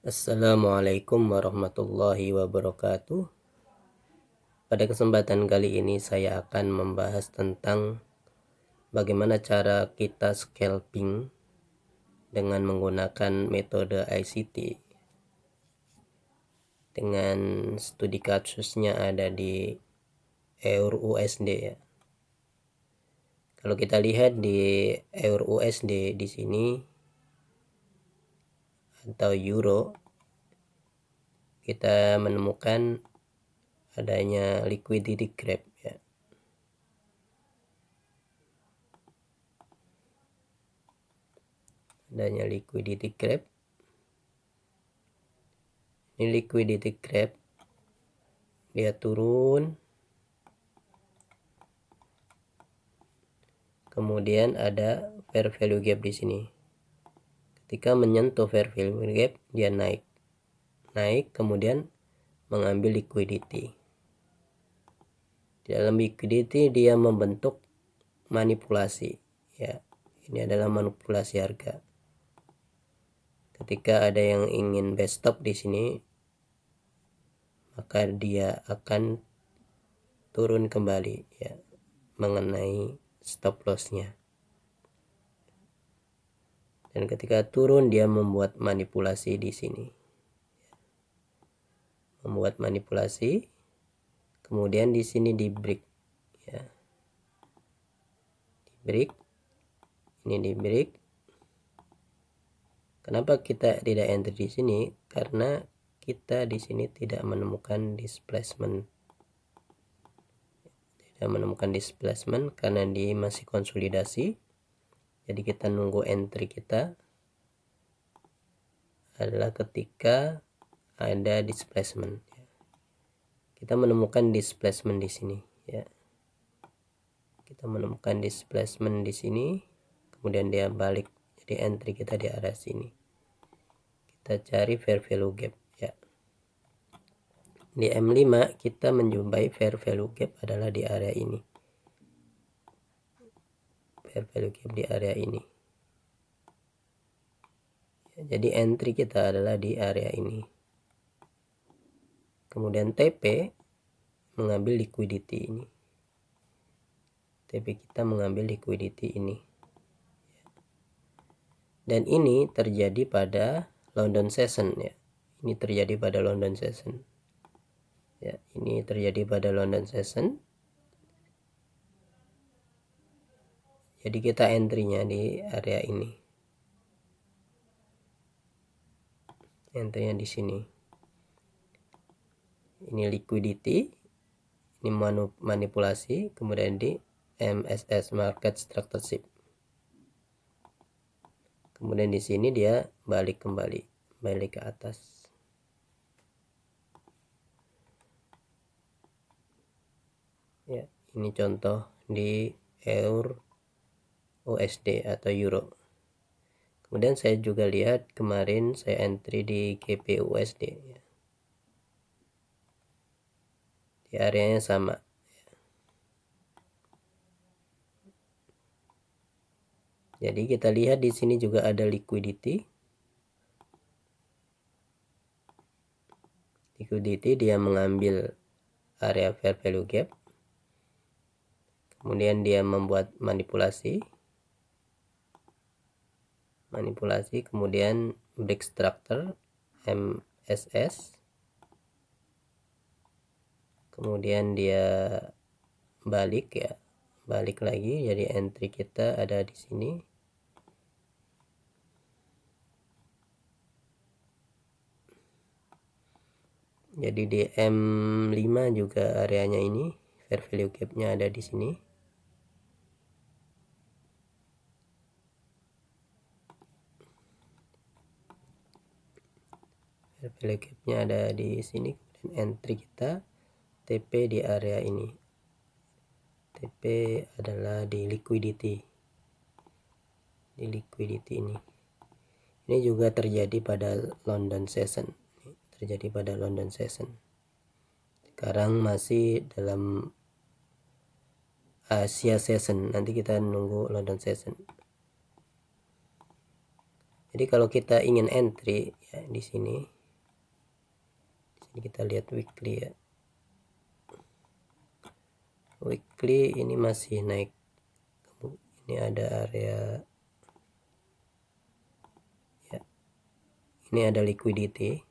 Assalamualaikum warahmatullahi wabarakatuh. Pada kesempatan kali ini saya akan membahas tentang bagaimana cara kita scalping dengan menggunakan metode ICT. Dengan studi kasusnya ada di EUR-USD ya. Kalau kita lihat di EUR-USD di sini atau euro, kita menemukan adanya liquidity gap ya. Adanya liquidity gap. Ini liquidity gap, dia turun, kemudian ada fair value gap di sini. Ketika menyentuh fair value gap, dia naik, kemudian mengambil liquidity. Di dalam liquidity dia membentuk manipulasi ya. Ini adalah manipulasi harga. Ketika ada yang ingin buy stop di sini, maka dia akan turun kembali ya, mengenai stop lossnya. Dan ketika turun dia membuat manipulasi di sini. Membuat manipulasi, kemudian di sini di break ya. Di break. Ini di break. Kenapa kita tidak entry di sini? Karena kita di sini tidak menemukan displacement. Tidak menemukan displacement karena dia masih konsolidasi. Jadi kita nunggu entry kita adalah ketika ada displacement. Kita menemukan displacement di sini ya. Kita menemukan displacement di sini, kemudian dia balik. Jadi entry kita di area sini. Kita cari fair value gap ya. Di M5 kita menjumpai fair value gap adalah di area ini. Fair value gap di area ini. Ya, jadi entry kita adalah di area ini. Kemudian TP mengambil liquidity ini. TP kita mengambil liquidity ini. Dan ini terjadi pada London Session ya. Ini terjadi pada London Session. Ya, ini terjadi pada London Session. Jadi kita entry-nya di area ini. Entry-nya di sini. Ini liquidity, ini manipulasi, kemudian di MSS market structureship. Kemudian di sini dia balik kembali, balik ke atas. Ya, ini contoh di EUR USD atau euro. Kemudian saya juga lihat kemarin saya entry di GBP/USD ya. Di areanya sama. Jadi kita lihat di sini juga ada liquidity. Liquidity dia mengambil area fair value gap. Kemudian dia membuat manipulasi, kemudian break structure MSS, kemudian dia balik ya, balik lagi. Jadi entry kita ada di sini. Jadi di M5 juga areanya ini, fair value gap-nya ada di sini. Fair value gap-nya ada di sini. Kemudian entry kita TP di area ini. TP adalah di liquidity. Di liquidity ini. Ini juga terjadi pada London Session. Terjadi pada London Session. Sekarang masih dalam Asia Session. Nanti kita nunggu London Session. Jadi kalau kita ingin entry ya di sini, Jadi kita lihat weekly ya. Weekly ini masih naik. Ini ada area ya. Ini ada liquidity,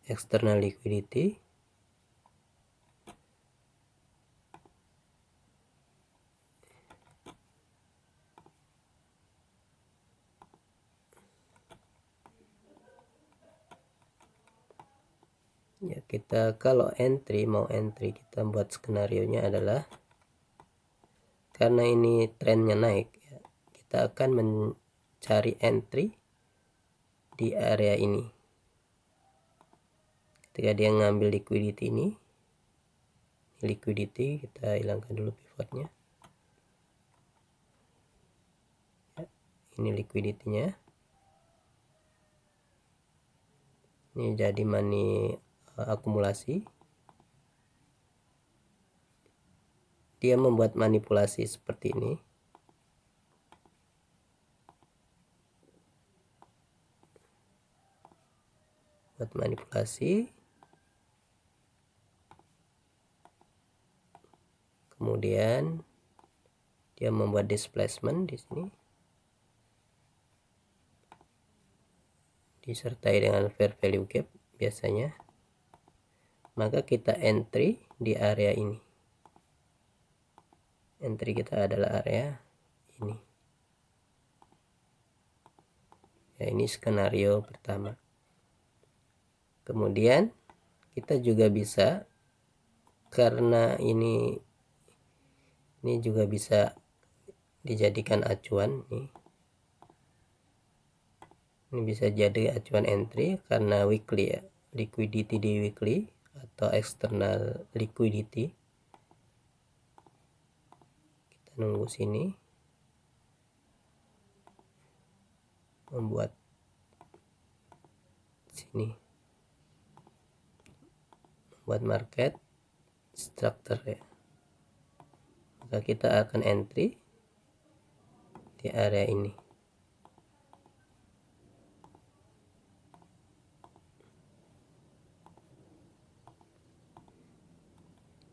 external liquidity. Ya, kita kalau mau entry kita buat skenario nya adalah, karena ini trennya naik ya, kita akan mencari entry di area ini. Ketika dia ngambil liquidity ini, liquidity kita hilangkan dulu pivotnya ya, ini liquidity-nya. Ini jadi money akumulasi. Dia membuat manipulasi seperti ini. Buat manipulasi. Kemudian dia membuat displacement di sini. Disertai dengan fair value gap biasanya. Maka kita entry di area ini. Entry kita adalah area ini. Ya, ini skenario pertama. Kemudian kita juga bisa, karena ini juga bisa dijadikan acuan nih. Ini bisa jadi acuan entry karena weekly ya, liquidity di weekly atau external liquidity. Kita nunggu sini, membuat sini, membuat market structure ya. Maka kita akan entry di area ini.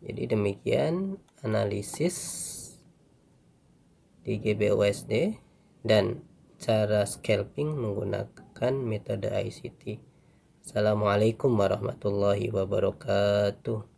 Jadi demikian analisis di GBUSD dan cara scalping menggunakan metode ICT. Assalamualaikum warahmatullahi wabarakatuh.